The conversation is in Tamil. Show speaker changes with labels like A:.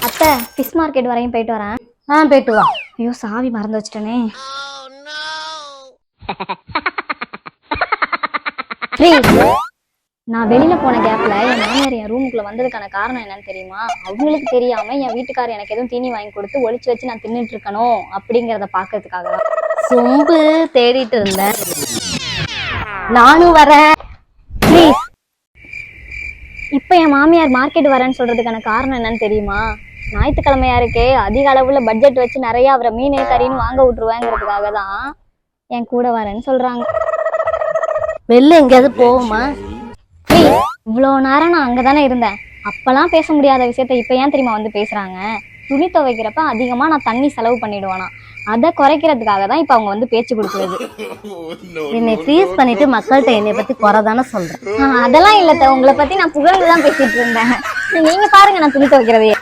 A: அத்தை ஃபிஷ் மார்க்கெட் வரையும் போயிட்டு வரேன்.
B: போயிட்டு வா.
A: ஐயோ சாவி மறந்து வச்சிட்டேனே. நான் வெளியில போன கேப்ல என் மாமியார் என் ரூமுக்குள்ள வந்ததுக்கான காரணம் என்னன்னு தெரியுமா? அவங்களுக்கு தெரியாம என் வீட்டுக்காரர் எனக்கு எதுவும் தீனி வாங்கி கொடுத்து ஒளிச்சு வச்சு நான் தின்னுட்டு இருக்கணும் அப்படிங்கறத பாக்குறதுக்காக தான்.
B: சொம்பு தேடிட்டு இருந்தேன். நானும் வரேன்.
A: ப்ளீஸ். இப்ப என் மாமியார் மார்க்கெட் வரேன்னு சொல்றதுக்கான காரணம் என்னன்னு தெரியுமா? ஞாயிற்றுக்கிழமையா இருக்கே, அதிக அளவுல பட்ஜெட் வச்சு நிறைய அவரை மீன் கறின்னு வாங்க விட்டுருவேங்கிறதுக்காக தான் என் கூட வரேன்னு சொல்றாங்க.
B: வெளில எங்கேயாவது போவோமா?
A: இவ்வளோ நேரம் நான் அங்கதானே இருந்தேன். அப்பெல்லாம் பேச முடியாத விஷயத்த இப்ப ஏன் தெரியுமா வந்து பேசுறாங்க? துணி துவைக்கிறப்ப அதிகமா நான் தண்ணி செலவு பண்ணிடுவேனா, அதை குறைக்கிறதுக்காக தான் இப்ப அவங்க வந்து பேச்சு கொடுக்குறது.
B: என்னை ட்ரீஸ் பண்ணிட்டு மக்கள்கிட்ட என்னை பத்தி குறைதானே சொல்றேன்.
A: அதெல்லாம் இல்ல, உங்களை பத்தி நான் புகழ்ந்துதான் பேசிட்டு இருந்தேன். நீங்க பாருங்க நான் துணி துவைக்கிறதையே.